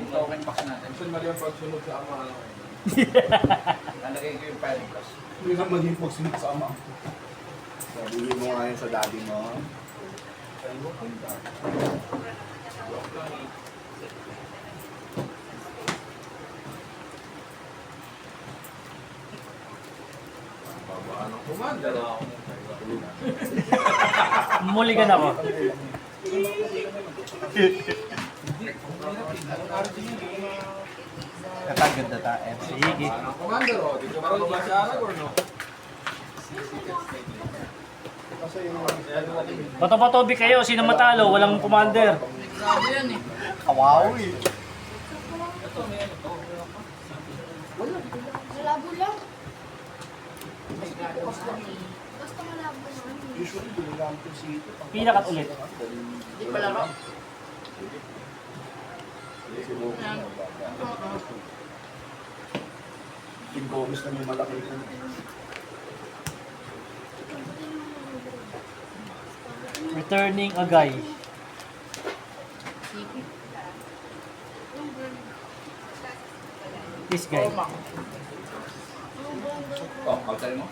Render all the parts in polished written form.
token box natin. Saan mali ang pagsunod sa ama? Lalagay ko yung 5 plus. Hindi ka maging pagsunod sa ama. Sabihin mo nga yun sa daddy mo. Babaan ang commander. Muligan ako. Katagad na tayo. Sige. Ang commander, oh. Dito ka ba si Aragorn, no? Kasi yung... Bato-batobi kayo, sino matalo? Walang commander. Grabe yan eh. Kawawi. Malabo lang. Basta malabo lang. Usually, ginagamit ko si ito. Pinakat ulit. Hindi pa laro. Pinbonus na may malaki ko. Returning a guy. This guy. Oh, kautal mo?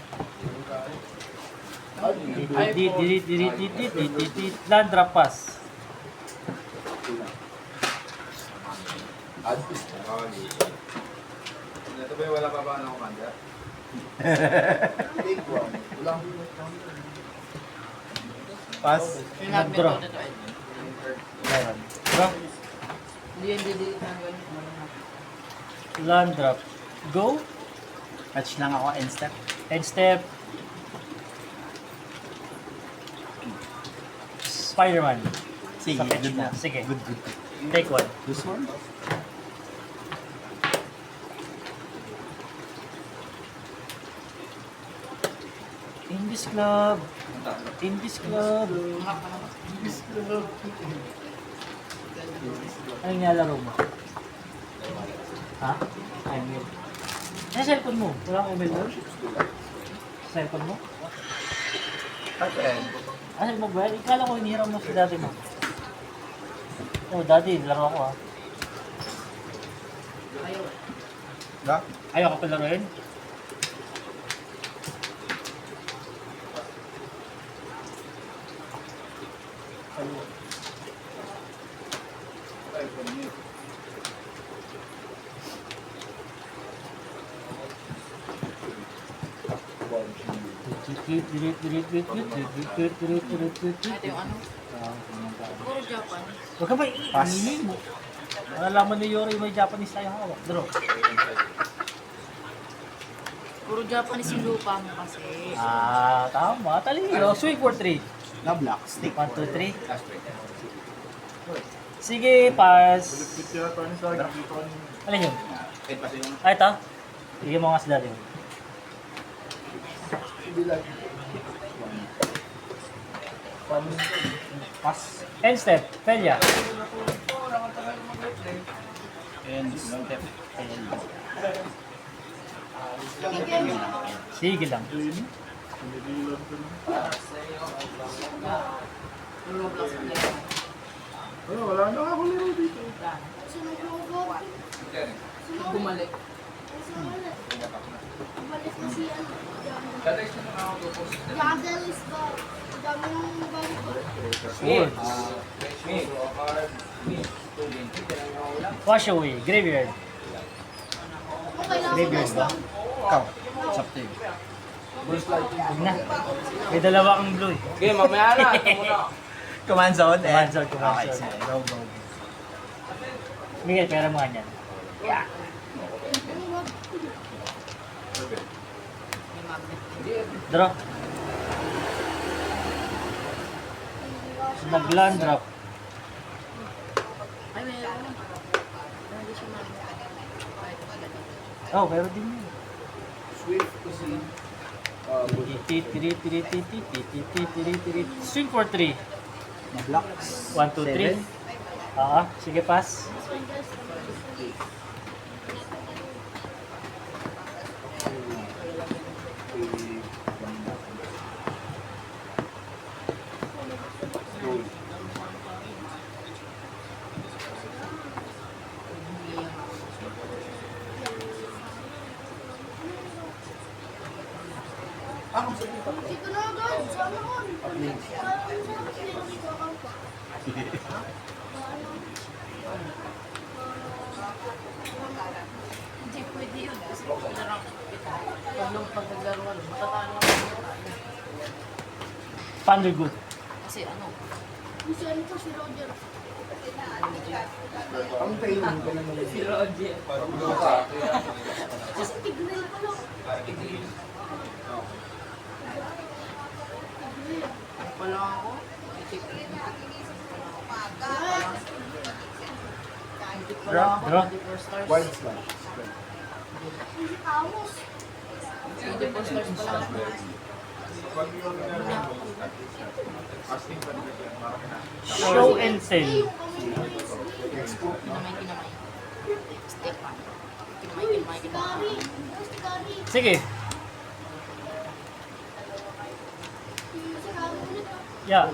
Land drop pass. Ito ba yung wala pa ba ng commander? Take one. Walang Pass. Nag-draw. meron. Drop. Hindi. Land drop. Go. Touch lang ako and step. End step. Spider-Man. Sige, Sa fetch good mo. na. Sige. Good. Take one. This one? In this club. In this club. Anong nilalaro mo? Ha? Email. Sa cellphone mo? Wala kang email doon? Sa cellphone mo? Okay. Ah, mo ba? Ikala ko hinihiram mo sa dati mo. Oh, dati, laro ako ha. Ga? Ayaw ka pa laruin? Ito yung ano? Puro Japan. Huwag ka ba Pass. iinin mo? Nalaman ni Yori may Japanese tayo hawak. Draw. Puro Japanese yung lupa mo kasi. Ah, tama. Talino. Swing for 3. Na block. Stick. 1, 2, 3. Last break. Sige, pass. Kaya pa ni Sarge, dito ka niyo. Alin yun? Kahit pa sa'yo. Ah, ito. Bigyan mo nga sa dati mo. Pass. End step. Felia. And long step. Sige lang. Puro blocks ang laro. Ano, wala na ako laro dito. Sunod mo ba? Bumalik. Balik na si ano. Dadays na mga ako po. Jagalis ba? Ang dami ng balik ba? Swords. Wash away. Graveyard. Kung kailangan Graveyard ba? Ikaw. It's up to you. Huwag na. May dalawa kang blue eh. Okay, mamaya na. Ito muna. Command zone. Command zone, command Okay, zone. sige. Go, go. Miguel, pera mo nga yan. Draw. Nag-land drop. Ay, meron. Hindi siya Oh, meron din yun. Swift kasi. Swing for 3. Na blocks. 1, 2, 3. Sige, pass. Hindi ko na agad. Sana ko. Hindi pwede yun. Kasi larang kita. Pag naglaruan, matatalo ka. Thunder good. Kasi ano, Gusto ano to si Roger. Ang training ko lang si Roger. Kasi tignan ko lang. Wala ako. Wala ako. Draw. 24 stars. Wild slash. Hindi Amos. 24 stars pa lang. Pag yung asking pa nila yan, marami na. Show and tell. Yung kamay Kinamay. Stick pa. Uy, si Gary. Si Gary. Sige. Si Gary ulit. Yeah.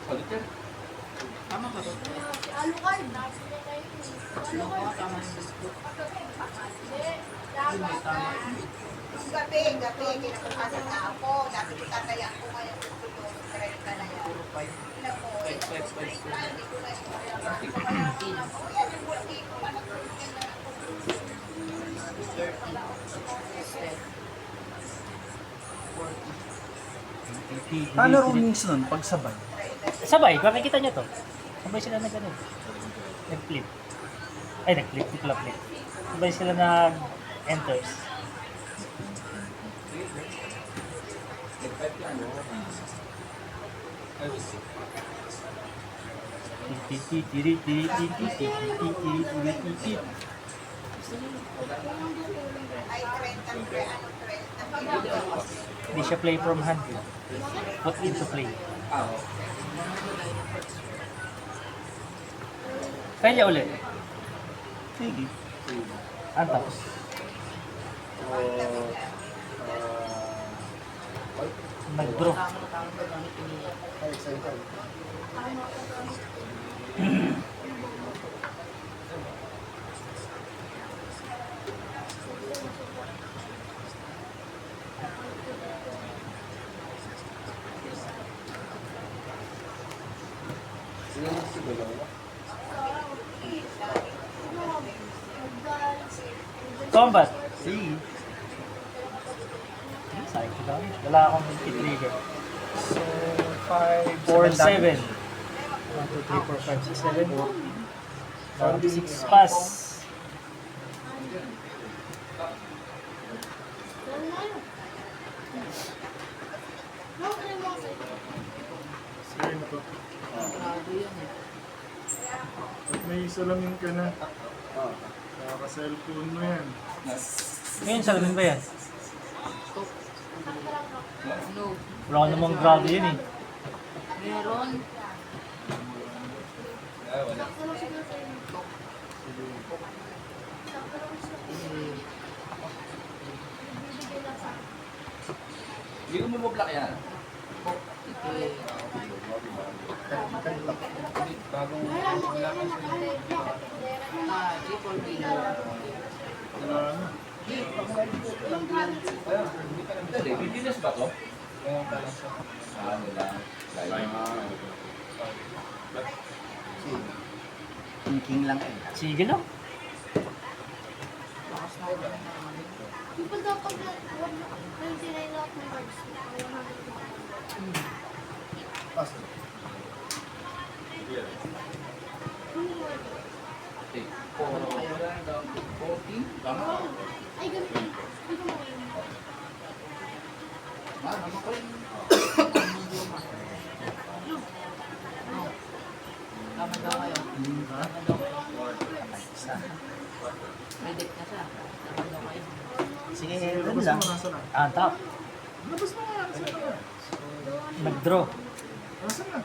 Solitaire. Tama ka ba? Si Alucard. Tama tama yung gusto. Gabi, kinabukasan na ako. Dapat itataya ko ngayon sa tulong. Try ka na yan. Puro 5. Alam mo, 5. hindi ko na ito. Yan yung bulti ko. Anak ko yun na Paano runnings nun? Pagsabay? Sabay, makikita nyo to. Sabay sila na ganun. Nag-flip. Ay, nag-flip. Hindi pala flip. Sabay sila nag-enters. ay 30, ano 30. Hindi siya play from hand. Put into play. Kaya ulit. Sige. Ang tapos. Nag-draw. Ay, excited. Combat. Sige. Sayang ko dami. Wala akong multi-trigger. So, 5, 4, 7. 1, 2, 3, 4, 5, 6, 7. 6 pass. Sige na to. Grado yan eh. At may salamin ka na. Kaka-cellphone mo yan. Ngayon, salamin ba yan? No. Wala ko namang grado yun eh. Meron. Hindi ko mabablock yan. Bagong Triple B. wala na. Hindi, BTS ba to? Ano lang. Thinking lang eh. Sige lang. Lakas na ulan na naman. People dapat na 99 lahat ng cards. Okay. 40? Tama. Ay, ganito. Hindi ko makain. Naman ko rin. Tama daw kayo. Tama daw kayo. May deck na siya. Tama daw kayo. Sige, Labas dun mo, lang. nasa na? Ah, top. Labas mo nga, nasa na? Nag-draw. Nasa na?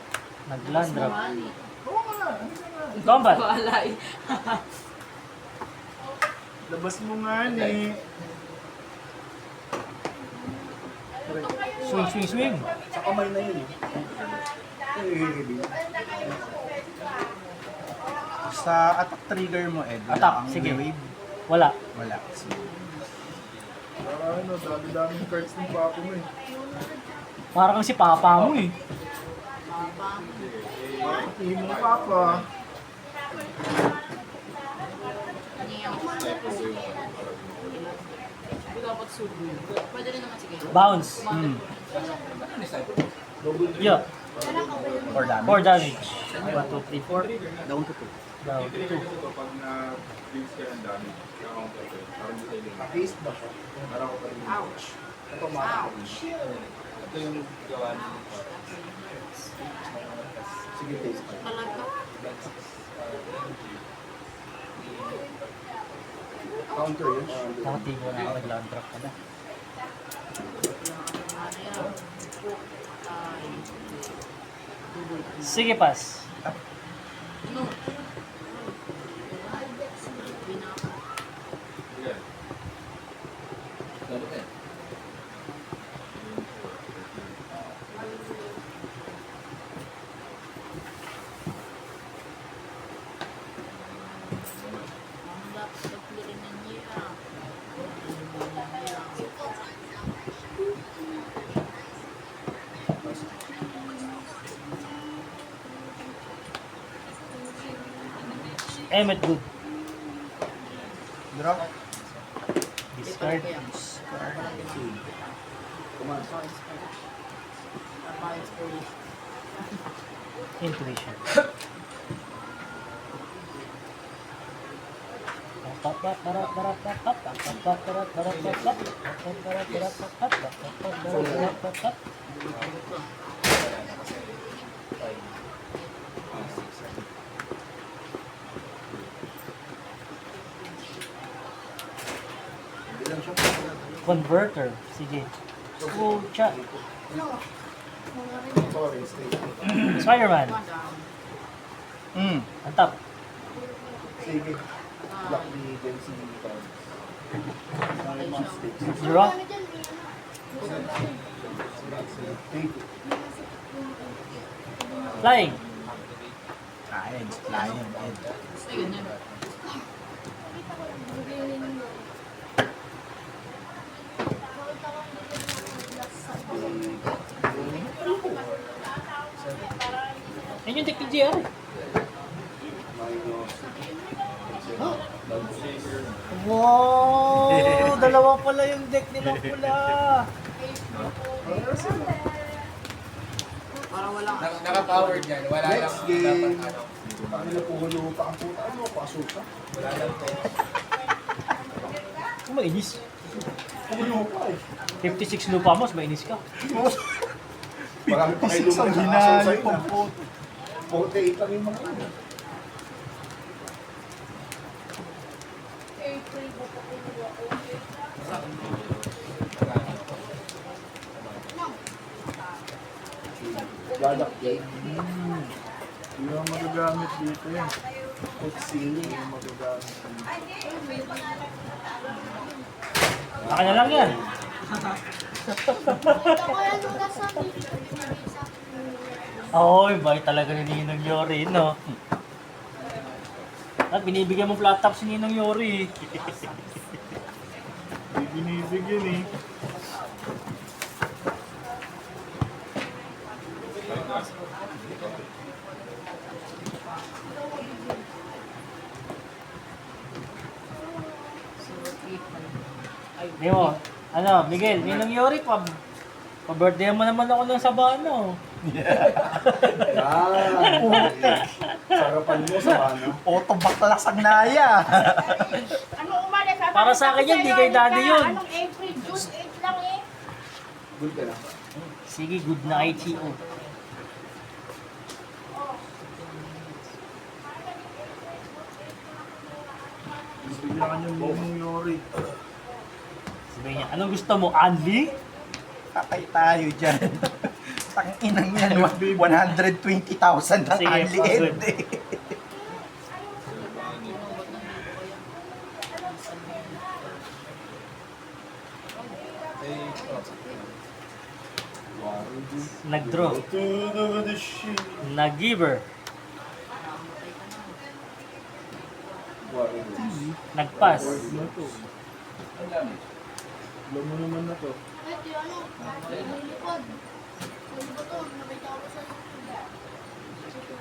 Nag-land drop. Mani. Oo nga, ano ka nga? Combat. Wala eh. Labas mo nga ni. Swing, swing, swing. Sa kamay na yun. Sa attack trigger mo, Ed, wala Attack, kang sige. wave. Wala. Wala. Sige. Ano, dami-daming cards ng papa mo eh. Parang si papa mo eh. Papa. Team mo papa. Hindi dapat subo. Pwede rin naman sige. Bounce. Hmm. Ano ni Cypher? Yeah. For damage. 4 damage. 1, 2, 3, 4. Down to 2. Down to 2. Kapag na-fuse ka ng dami, kakaunti ko. Parang hindi tayo Taste ba siya? Parang ako pa rin. Ouch. Ito mata. Ito yung gawa niya. Sige, taste pa. Talaga. Counter yun. Nakatigo na ako. Nag-land drop ka na. Ano yan? Ay. Sige, pass. No. Lalo ka eh. Ang dapat pagpirin ng niya. Emmet good. Drop. Discard. Intuition. Converter. Sige. Pucha. Sorry, stay. Spider-Man. Hmm. On top. Sige. Block the density cards. Sorry, mistakes. Draw. Take it. Flying. Lion. Lion. Ay, ganyan. Yan yung deck ni JR. Wow! Dalawa pala yung deck nila pula. Parang walang Naka-powered yan. Wala lang Next game. dapat ano. Ano na puhulo pa ang puta? Ano ko? Asuka? Wala lang to. Kung mainis. Puhulo pa eh. 56 lupa mo, mainis ka. Marami pa kayo lumang Hinali na. 48 lang yung mga ano. Dadak din. Hindi mo magagamit dito yan. Put ceiling yung magagamit. Baka na lang yan. Oo, iba talaga ni Ninong Yori, no? At binibigyan mo flat top si Ninong Yori. Hindi binibigyan eh. Di mo, ano, Miguel, Ninong Yori, pa-birthday mo naman ako ng Sabano. Yan! Sarapan mo sa ano? Auto baklas ang naya. Ano umalis? Para sa akin yan, di kay daddy yun. Anong April, June 8 lang eh. Good ka na. Sige, good night, CEO. Bigyan ka niyang Ninong Yori. Sabi niya, anong gusto mo, Anli? Patay tayo dyan. Tanginang yan. 120,000 ang Sige, unli-end eh. Nag-draw. Ito naman the shit. Nag-giver. Nag-pass. Ang damage. Alam mo naman na to. Kahit yung ano, lumilipad. Ano ba to? Nakita ko sa YouTube.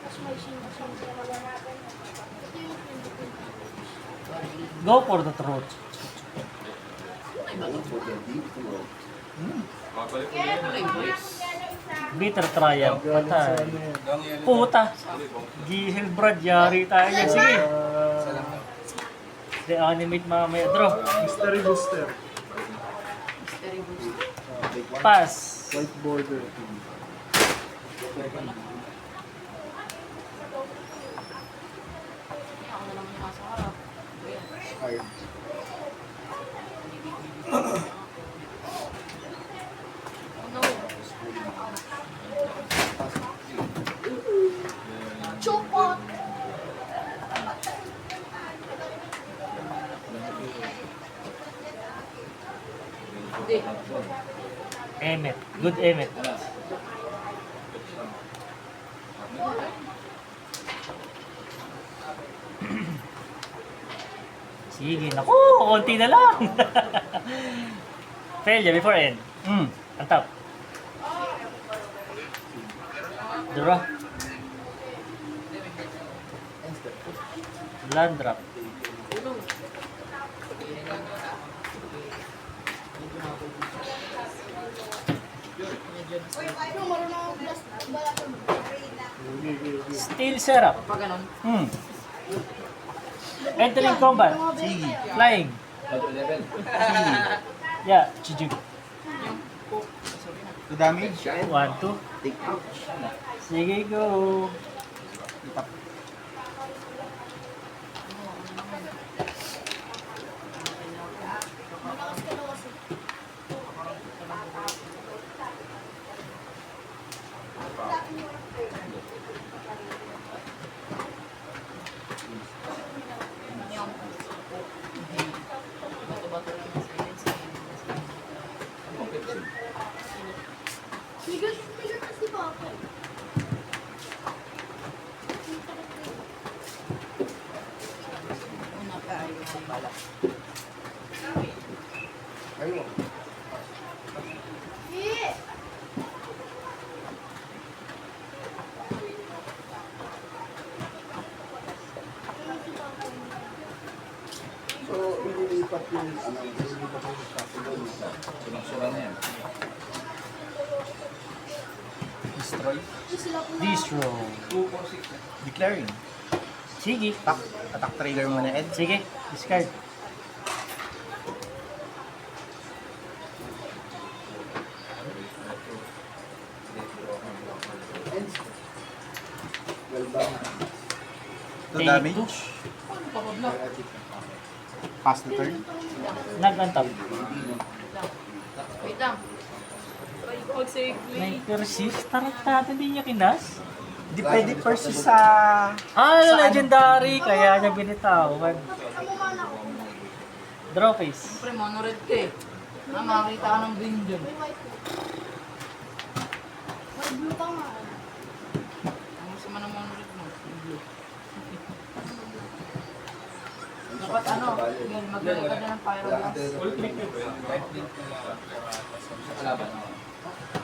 Tapos may sing-sing. Ito yung pinipin. Go for the throat. Kapalik ko yan. Bitter triumph. Galing sa Patay. ano yan. Gang yan. Puta. Gihil Brad, yari tayo dyan. Sige. Isa lang. Reanimate mamaya. Draw. Mystery booster. Mystery boost. Pass. White border. Ako na lang yung nasa harap. Ayan. Card. Oh no. Chupot! Hindi. Emmet. Good Emmet. Sige, naku, konti na lang. Failure before end. Ang top. Draw. Land drop. Ano, marunong ako blast. Bala ko. Okay, okay, okay. Steel setup. Pag ganun. Entering combat. Sige. Flying. Level 11. Sige. Yeah, Chijig. 2 damage. 1, 2. Sige, go. Malakas ka daw kasi. Bato-bato lang yung silence. Bigat kasi Papa. Una pa ay bala. Eh! So, ililipat yung ililipat yung category. Sunang-sura na yan. Destroy. Sila po na. Destroy. 2, 4, 6 na. Declaring. Sige. Attack trigger mo na, Ed. Sige, discard. Well done. 2 Take damage. Paano pa pa-block? Pass the turn. Nag-untap. Wait lang. Pag save May persist. Tarantado din niya kinas. Di pwede persist sa... Legendary. Kaya niya binitawan. Amo mana ko. Draw face. Siyempre, mono red ka eh. Makakita ka ng green dyan. May white ko. May blue pa nga. Ang sama ng mono red mo. Yung blue. Dapat ano, yan, maglagay ka na ng pyroblast. Right link na sa kalaban.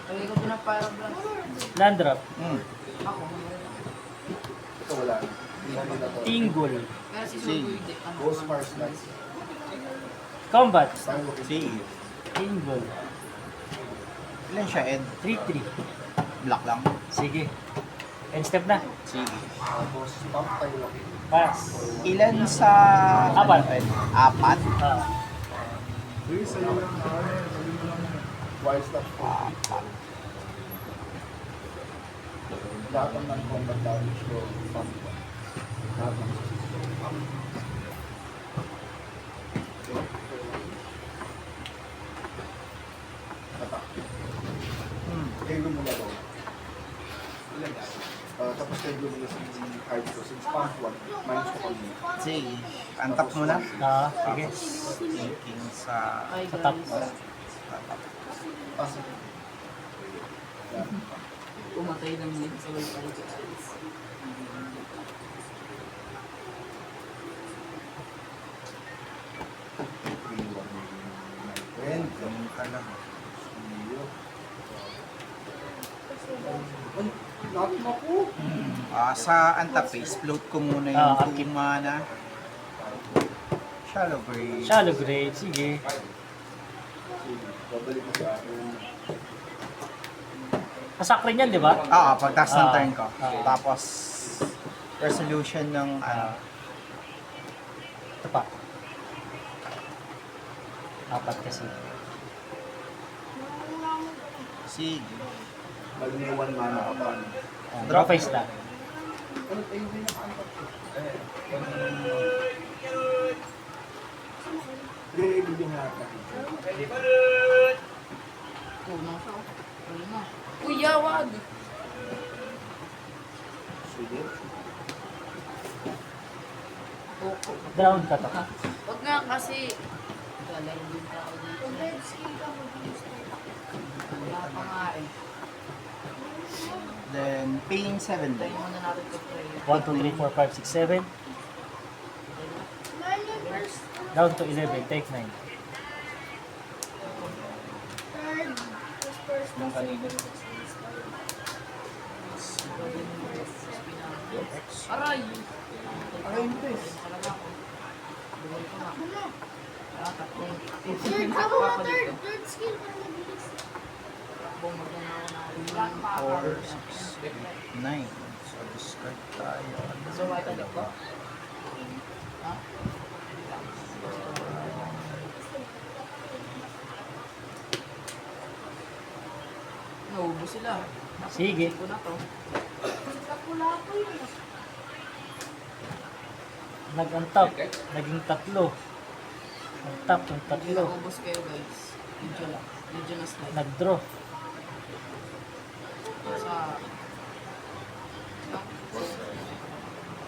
Lagay ko din ng pyroblast. Land drop. Ako. Ito wala. Tingle. Pero si Sugo hindi. Ano? Ghost Mars Knights. Combat. Sige. Tingle. Ilan siya, Ed? 3-3. Black lang. Sige. End step na. Sige. Tapos, pump tayo. Pass. Ilan sa... Apat. Ed? Apat? Ah. Uy, sa'yo lang na ano eh. Sabi mo lang eh. Wild stuff. Apat. Lahat ng non-combat damage ko. Pump. Lahat ng attack. Kaigo mo na daw. Tapos kaigo mo na sa card ko. Since pump 1, minus ko kami. Sige. Antap mo na. Ah, sige. Thinking sa... Ay, Sa top. guys. Pasok. Umatay ng link sa wifi guys. alam. Sa Antapace, float ko muna yung Akip. 2 mana. Shallow Grave. Shallow grade, sige. Babalik ko sa akin. Kasak rin yan, di ba? Pagtas ng turn ko. Ah. Tapos, resolution ng Ito pa. Apat kasi. sige. Bali may 1 mana ka pa. Draw face na. Hindi, ibigin natin. Kulang siya. Wala na. Kuya, wag. Sige. Down ka to. Wag nga kasi. Galero din tao dito. Kung red skill ka, mag-booster. Wala pa nga eh. Then, paying 7 Tayo die. muna natin ito prayer. 1, 2, 3, 4, 5, 6, 7. Merlin first, Down to 11. Take 9. third, tapos first, Yung kanina. Aray! Aray, Chris. Talaga ako. Bumalik ko nga. ano? Tatlong. Third, ako na third. Third skill para mabilis. Takbong magana ako na. 4, 6, 9. So, discard tayo. So, white ulit ba? Ha? Naubos sila. Sige. Ko na to. Kapula ko yun. Nag-untap. Naging tatlo. Untap ng Hindi tatlo. naubos kayo guys. Video lang. Video na slide. Nag-draw. Sa...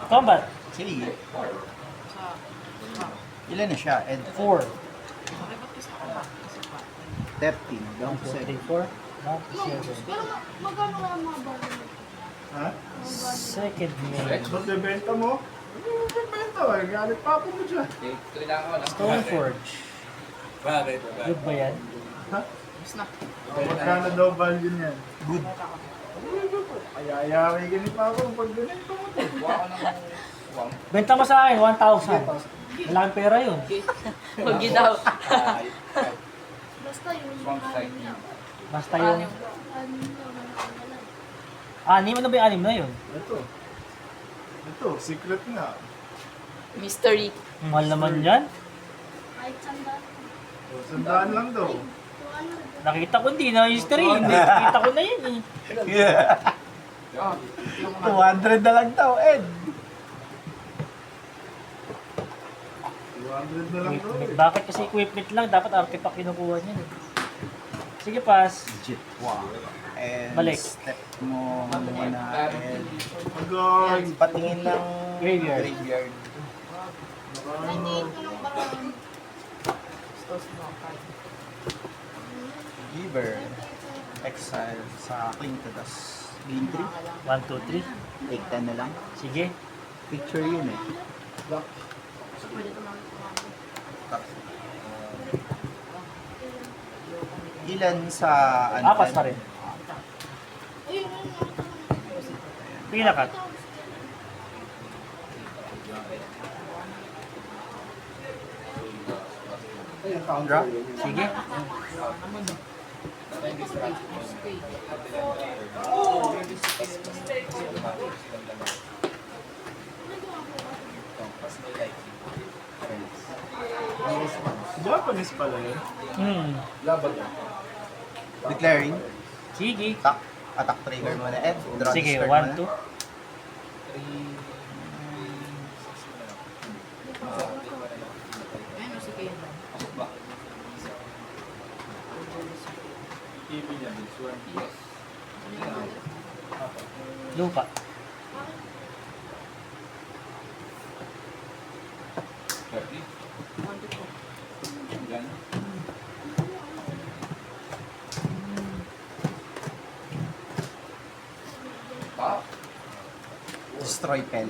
Combat. Sige. Sa... Ilan na siya? Ed 4. Bakit ba't kasi ako ba? Kasi pa. 13. Down 1, to 2, 7. 3, 4. Down to 7. Pero magkano nga mga bago mo? Ha? Second main. Ba't bebenta mo? Hindi mo bebenta eh. Galit pa ako mo dyan. Kailangan ko lang. Stoneforge. Bakit? Good ba yan? Ha? Miss na. Magkano daw value niyan? Good. Ayayari ganit pa ako pag ganito mo to. Kuha ko ng wang. Benta mo sa akin, 1,000. Malaking pera yun. Huwag daw. Basta yun. Swamp side. Basta yung... Ano lang. Anim, ano ba yung anim na yun? Ito. Ito, secret nga. Mystery. Mahal naman yan. Kahit sandaan. O, sandaan lang daw. Kung ano, Nakita ko hindi na history. Nakita ko na yun eh. Oh, 200 na lang daw, Ed. 200 na lang daw Equipment. eh. Bakit kasi equipment lang? Dapat artifact kinukuha niya eh. Sige, pass. Legit. Wow. And Balik. step mo muna, Ed. Agad. Patingin ng Graveyard. graveyard. natingin ko ng parang Stores mo. Giver. Exile sa Cling to Dust. Game 3. 1, 2, 3. Take 10 na lang. Sige. Picture yun eh. Pwede ito lang. Ilan sa... Apas pa rin. ayun. Pinakat. Draw? Sige. Japanese pala yun. Laban yan. Declaring. Sige. Attack. Attack trigger mo na, Ed. Draw Sige, discard mo 1, na. 2. 3. Ayun, o sige yun lang. TV niya, this one. Yes. Lupa. Thirty. Yan. Pa? Destroy pen.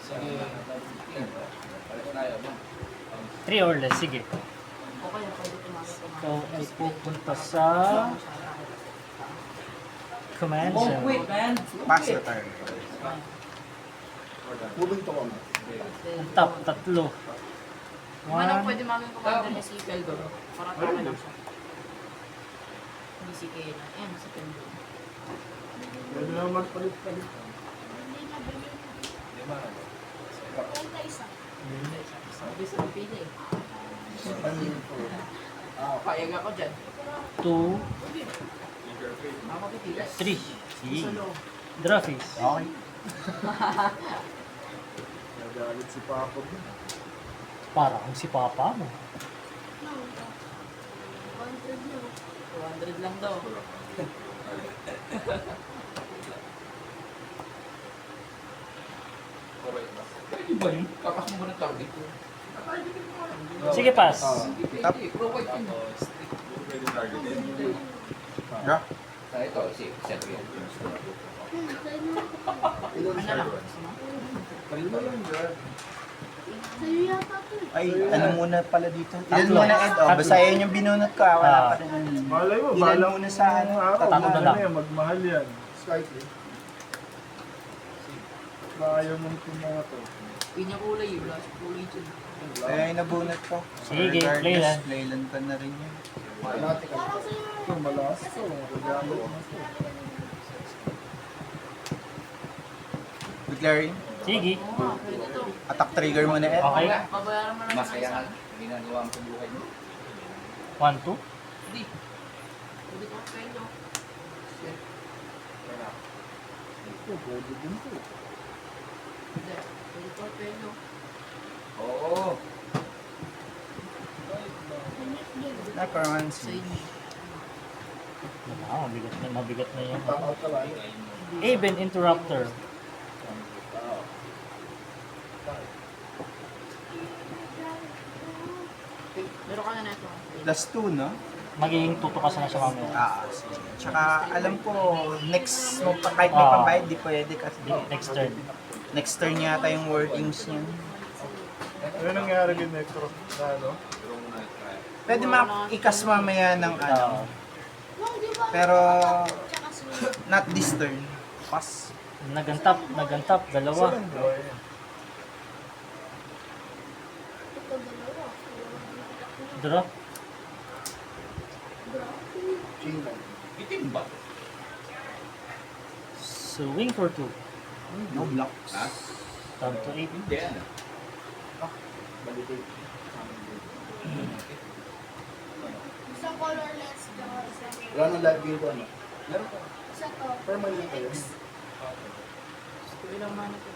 Sige. Pares na yun. 3 or less. Sige. Okay, pwede ito Ikaw ay pupunta sa command zone. Pass the turn. Moving to command. Ang top, tatlo. Manang 1, pwede maging commander niya si Peldo. Parang tama lang siya. Hindi si Kena. Si Peldo. Pwede na magpalit-palit. Hindi na bilhin. Lima. 31. Sabi sa pili. Ano yun po? Payag ako dyan. 2, Ako pipila. 3. Sige. Solo. Draw face. Okay. Nagalit si Papa mo. Para kung si papa mo. No. 100 na. 200 lang daw. Iba yun. Kakas mo ba ng target ko? Sige, pass. Top. Provide yun. Pwede targetin. Draw. Sa ito, si set yun. Sa'yo na. Ano lang? Kanina lang dyan. Sa'yo yata to eh. Ay, ano muna pala dito? Ilan Tatlo. muna, Ed? Oh, basahin yung binunot ko. Wala pa rin. Malay mo, Ilan balang muna sa ano? araw. Tatlo na lang. Yan, magmahal yan. Slightly. Ayaw mong tumoto. Pinya kulay yun. Wala sa kulay dyan. Ay, nabunot ko. Sige, Regardless, play lang. Playlan ko na rin yun. Parang sa'yo. Ito, malakas to. Magagamit mo to. Declaring. Sige. Oo nga, pwede to. Attack trigger mo na, Ed. Okay. Pabayaran mo lang Masaya ng nga. isa. Ginagawa mo sa buhay mo. 1, 2. Hindi. Pwede ko Peldo. Ito, pwede din to. Hindi. Pwede ko Peldo. Oo. Sa Necromancy. inyo. Mabigat na yung Tama ka lang. Aven Interrupter. Pero ka na neto. Plus 2, no? Magiging tutukas na siya mamaya. Sige. Tsaka, alam ko, next mo pa, kahit may Ah. pambayad, di pwede kasi. Next turn. Next turn yata yung wordings niya. Ano nangyari kay Necro? Na ano? Pwede ikas mamaya ng ano. No, di ba? Pero, Tsaka sa'yo. not this turn. Pass. Nagantap, dalawa. Saan ang draw yan? Ito dalawa. Draw. King lang. Itim ba? Swing for 2. No blocks. Ha? Down to 8. Hindi ano. Balikin. Isang colorless. Tsaka isang... Wala nang live game ko, ano? Meron ko. Isa to. Permanent ka yun. Gusto ilang mana to.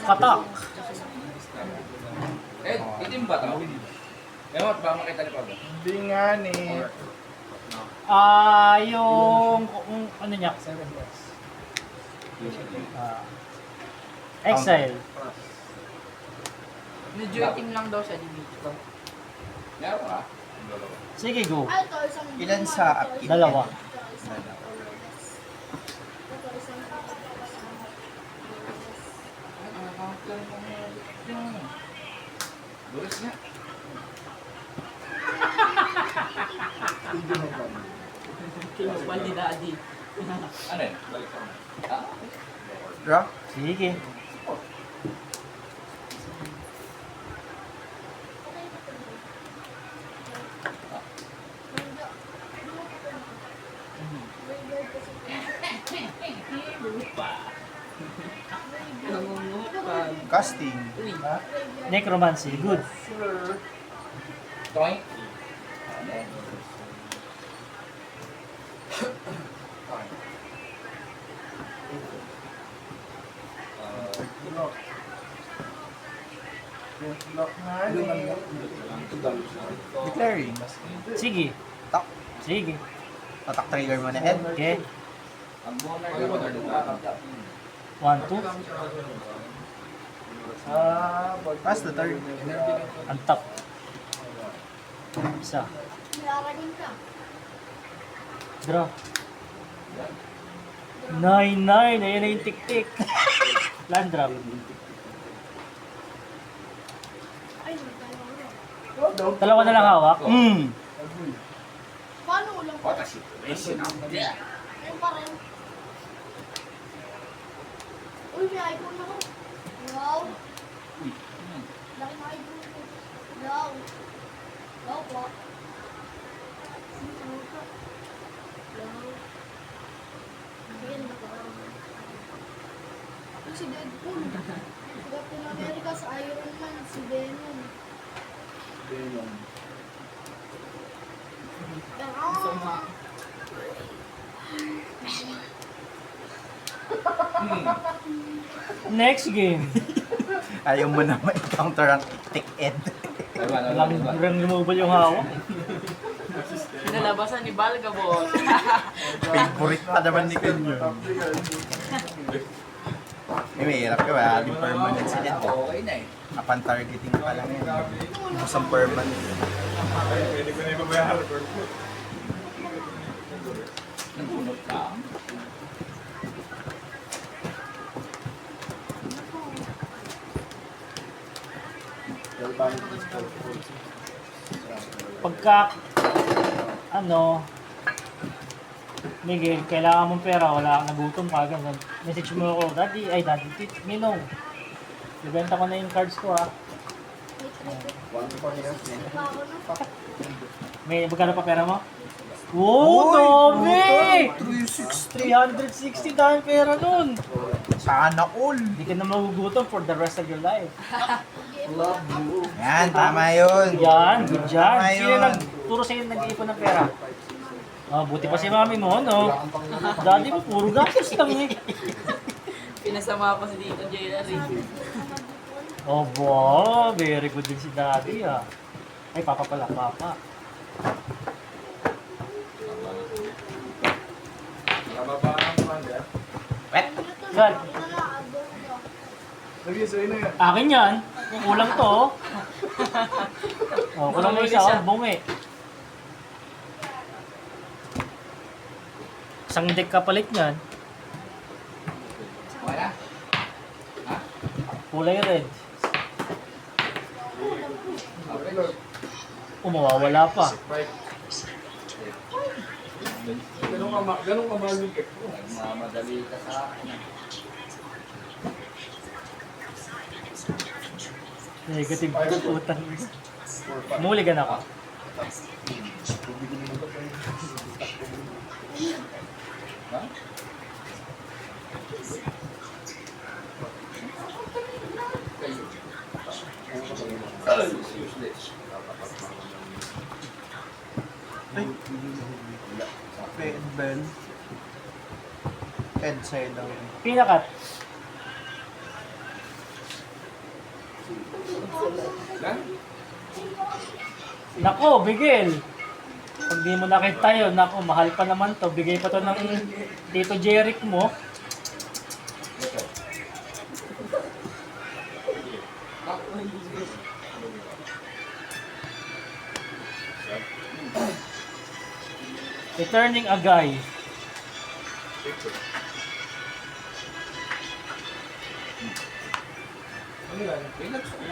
Katak. Eh, itim ba ito? Ewan, baka makita niyo pa ba? Hindi nga ni... Yung ano niya? Exile. Medyo itim lang daw siya dito. Meron ka? Sige, go. Ah, ito isang... Ilan sa upkeep? Dalawa. Tsaka isang colorless. Ito isang... Doris nga. Hindi mo ba? Kinupal ni Daddy. Ano yun? Ah? Draw. Sige. Casting. Uy. Necromancy. Good. Toink. Lock. Lock na ni... Declaring. Sige. Attack. Sige. Attack trigger mo na, Ed. Okay. Ang boner ka. 1, 2. Pass the turn. Ang top. Isa. Nilalagin ka. Draw. 9-9. Ayan na yung tik-tik. Land drop. Ay, nagkalaw na. Dalawa na lang hawak. Paano ulang pa? Ayun pa rin. Uy, may iPhone ako. Wow. Laki na iPhone ko. Wow. Wow po. Wow. Ayan na ba? Ito si Deadpool. Si Captain America sa Iron Man. Si Venom. Venom. Ah! Next game. Ayaw mo na ma-encounter ang tick Ed. Lang removal yung hawak. Pinalabasan ni Balgabot. Favorite pa naman ni Ken yun. May hirap ka ba? Aling permanent si Ed. Okay na eh. Upon targeting pa lang yun. Isang permanent. Pwede ko na ibabayaran. Nagpunot ka. Pagka, Miguel, kailangan mong pera, wala kang nagutom ka, ganun. Message mo ako, Daddy, Ninong, ibenta ko na yung cards ko ha. May magkano pa pera mo? Wow, dami! 360 dahil pera nun. Sana all. Hindi ka na magugutom for the rest of your life. Yan, tama yun. Yan, good job. Tama Sino yun. nagturo sa'yo nag-iipon ng pera? Oh, buti pa si mami mo, no? Daddy mo, puro gastos lang eh. Pinasama pa si Dito JR. Oh, wow, very good din si daddy ah. Ay, papa pala, papa. Nakababaan ko lang yan. Wet. Gan, Lagi sa'yo na yan. akin yan. Kulang to. Oh, kulang na isa, oh, bungi. Isang deck kapalit niyan. Wala. Kulay red. Okay. Mawawala pa. Ganun kamahal yung cake ko. Nagmamadali ka sa akin. Negative putan. Muligan ako. Ha? Useless. Ay. Ed Bell. Ed sa'yo daw yun. Pinakat. Nako, bigel. Pag di mo nakita yun, nako, mahal pa naman to. Bigay pa to ng Tito Jeric mo. Returning a guy.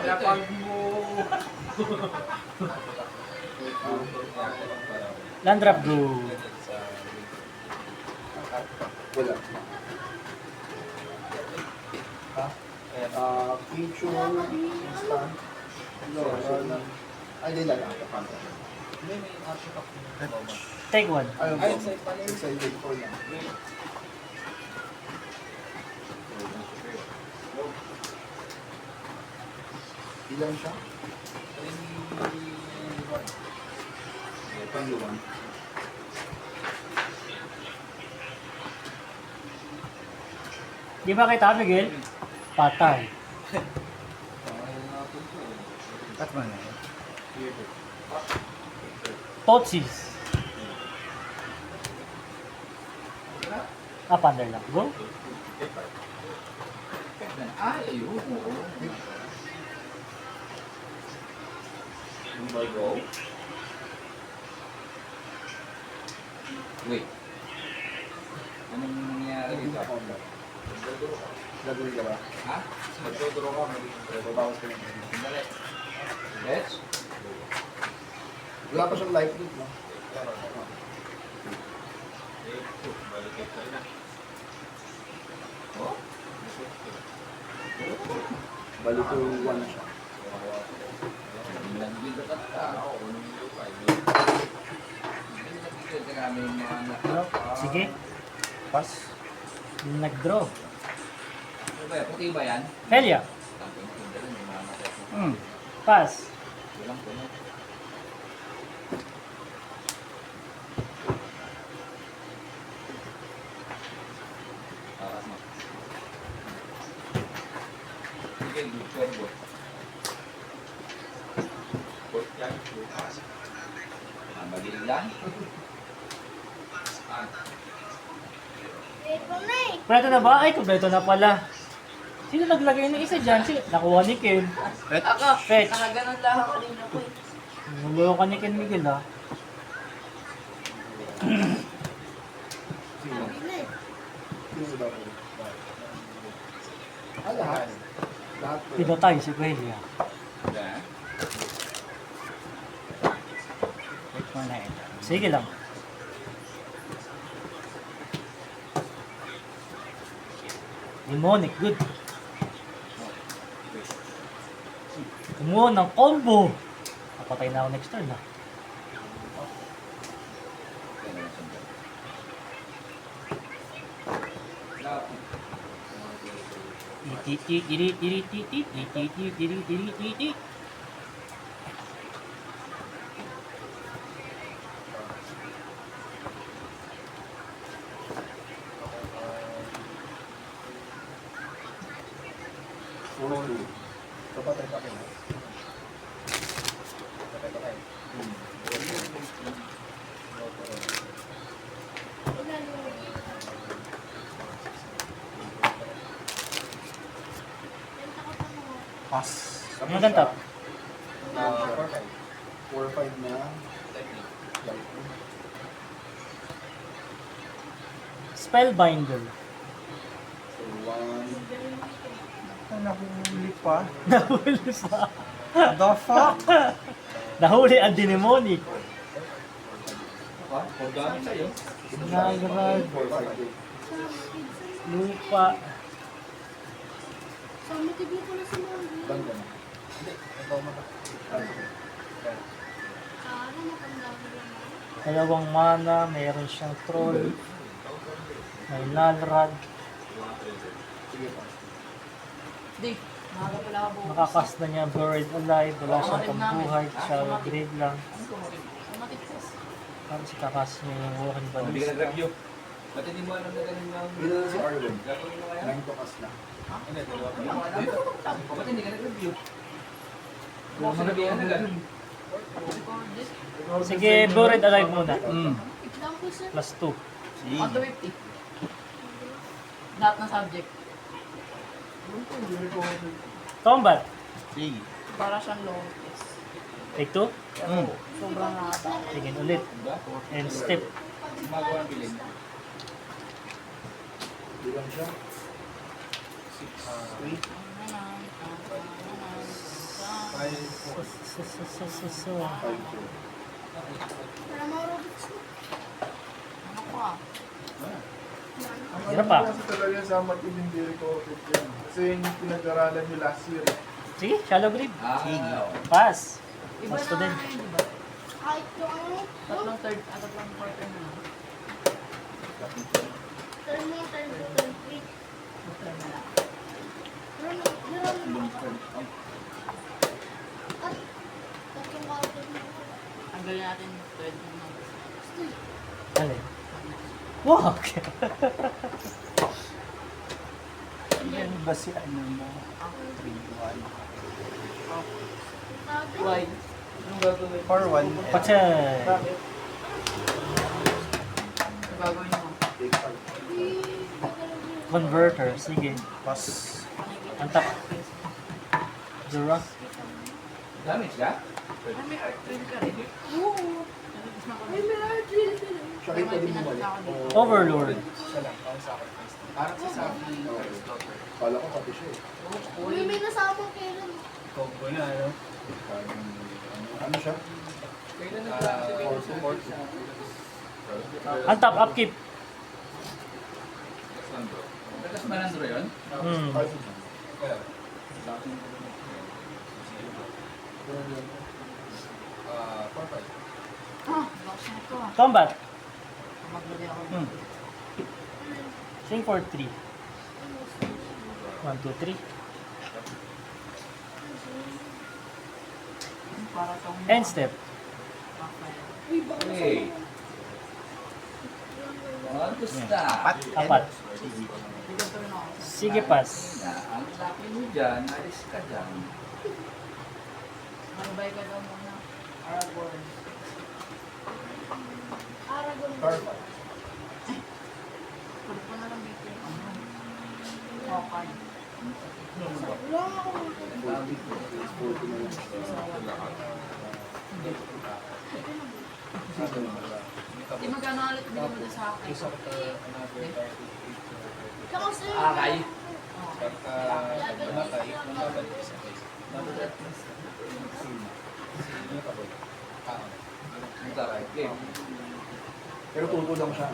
Ilapag mo. Land drop go. Wala. Feature, instant. No, wala. Ay, di lang. Take one. Ayun po. Excited ko lang. Ilan siya? 21. Di ba kita, Miguel? Patay. Cut mo na yun. Totsis. Pander lang. Go. Ay, ayun. Oo. Go. Wait. Anong nangyari dito? Gagawin ka ba? Ha? Magdodoro ka, babawas ka lang. Sandali. Let's. Wala pa siyang life lead, no? Bali to 1 siya. Ano? Sige. Pass. Nag-draw. Puti ba yan? Felia. Pass. Sige, good turbo. Magiling lang. Ito na eh. Kompleto na ba? Ay, kompleto na pala. Sino naglagay ng isa dyan? Sino? Nakuha ni Ken. Ako, Fetch. nakaganon lang ako kanina ko eh. Nuluyo ka ni Ken Miguel ha. Sabi na eh. Sino ba po? Lahat. Lahat po. Pinatay si Felia. Wait mo na eh. Sige lang. Demonic, good. Kumuha ng combo. Napatay na ako next turn ha. Kapatay pa kayo. Pass. Ano ganta? 4-5 na. Spellbinder. So 1. Nahuli pa. Nahuli pa. The fuck? Nahuli ang demonic. Huwag gamit sa'yo. Nagrag. 4-5. Lupa. Summited mo ko na si Mami. Banda na. Hindi. Ikaw mata. Ano matanda ko lang. Dalawang mana. Mayroon siyang troll. May nalrad. Sige pa. Di, maaga pala ako bukas. Makakast na niya Buried Alive. Wala siyang pambuhay. Shadow Grave lang. Ano ko matikos? Para sa kakas niya yung Walking Hindi ka Ballis. nag-review. Ba't hindi mo alam na ganun yung... Hindi na si Arwen. Gagawin mo kaya? 9 to cast na. Hindi, dalawa pa lang. Ba't hindi ka nag-review? Huwag mo sinabihan na ganun. Record this. Sige, Buried Alive muna. Lang po sir. Plus 2. On to 50. Lahat ng subject. Combat. Sige. Para siyang low test. Take 2. Sobrang nakata. Sige ulit. And step. Magawa ng bilin. Bilang siya. 5 Para marobits mo. Ano ko ah? Ano pa? Kasi talaga sa Martin hindi recorded yan. Kasi yung pinag-aralan niyo last year. Sige, Shallow Grave. Sige. Pass. Iba Basta na din. nga yun, di ba? Kahit yung ano. Tatlong third, tatlong quarter na lang. Turn mo, turn 2, turn 3. Third na lang. At, tatlong quarter na. Tanggalin natin yung third na lang. Alin? Walk! Yan ba si ano mo? 3-1. Why? Anong gagawin? 4-1. Pachay! Anong gagawin mo? Take 5. Converter. Sige. Pass. Antak. Zura. Damage ka? Ay, may art trail ka rin. Oo. Ay, may art drill ka na. Siya kayo pwede bumalik. Overlord. Parang si Sabi. Kala ko pati siya eh. May nasama kailan. Combo na, ano? Ano siya? Kailan nag-activate sa court? Untap, upkeep. Tagas Malandro yun? Kaya, Ah, box na ito ah. Combat. Maglagay ako. Swing for 3. 1, 2, 3. Para itong... End step. Hey! Oh, gusta. Apat. Bigyan ko rin ako. Sige, pass. Ang laki mo dyan, alis ka dyan. Marubay ka daw muna. Aragorn. Aragon. Kulit ko na lang dito yung ano. Okay. Wala ako. Di magkano ulit bigyan mo na sa akin. Saka sa'yo. Akay. Game. Pero tutulong siya.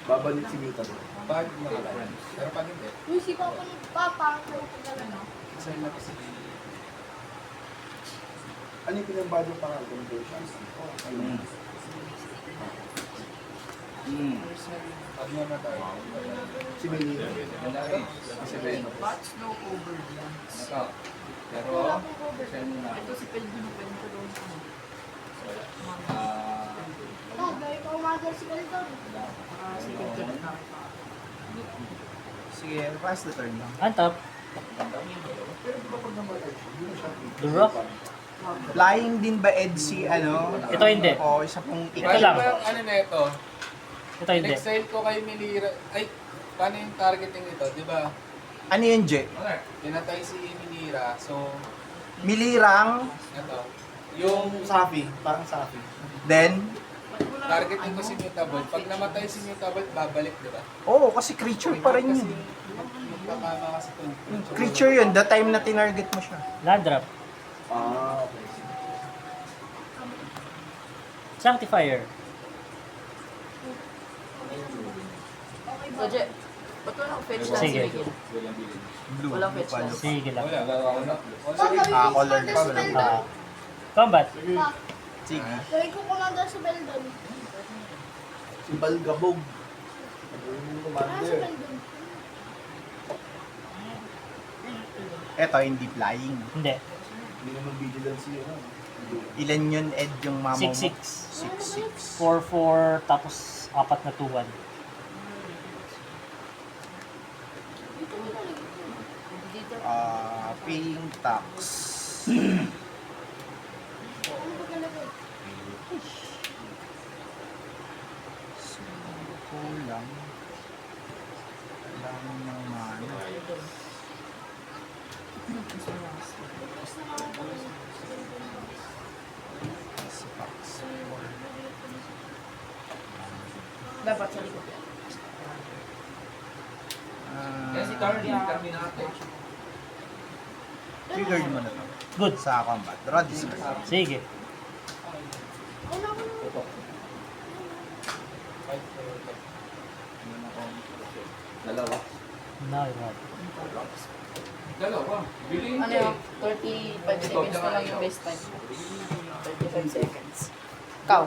Babalik si Mita doon. bakit nakalain? Pero pag hindi, Uy, si Papa ni Papa. Ano? sa'yo na kasi Ano yung pinambadyo para conversion? pag namatay, Si Mili. kasi Beno. But snow over yan. Pero, send mo na. Ito si Pelvin. Pwede ko doon sa No, gawin ko umaga si Galdon. para si Pelvin na. Sige, pass the turn lang. Untap. Pero di ba pag namatay siya, hindi na siya. Duro. Flying din ba Ed si ano? Ito hindi. O isa pong Ito lang. Ano na ito? Ito hindi. Exile ko kay Milira. Ay, paano yung targeting ito? Di ba? Ano yun, Je? Pinatay si Milira. So, Milirang, ito. Yung Safi, parang Safi. then, Targeting ko si Mutable. Pag namatay si Mutable, babalik, di ba? oo, kasi creature pa rin Kasi, yun. magkakama kasi ito. Creature yun, the time na tinarget mo siya. Land drop. Ah, okay. Sanctifier. So, Je, ba't walang fetch na si Sige. Miguel? Blue. Walang fetch na. Sige lang. Wala, gagawa ko na. Pa, gawin ko color commander na si pala. Beldon. Combat. Pa, Sige. gawin ko commander si Beldon. Si Balgabog. Yung Ah, si commander. Beldon. Eto, hindi flying. Hindi. Hindi naman vigilance yun. ah. Ilan yun, Ed, yung mama mo? 6-6. 6-6. 4-4 tapos 4 na 2-1. Dito. Paying tax. Ano ba talaga? Kulang. Kailangan ng mana. Tax. Dapat sa likod yan. Kasi Carly, kami natin. Triggered mo na to. Good. Sa combat. Draw this card. Sige. Wala ko naman. Dalawa. Now you have. Dalawa. Bilhin Ano yun? 35 seconds na lang yung best time. 35 seconds. Ikaw.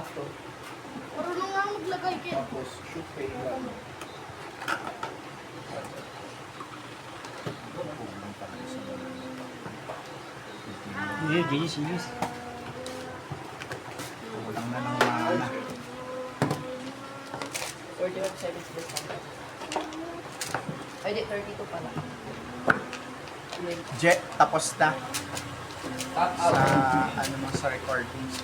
Marunong nga maglagay kaya. Tapos, shoot pay lang. GG, series. Kulang na ng mana. 35 seconds best time. Ay, di, 32 pala. Jet, tapos na. Tap Sa, out. ano mo, sa recordings.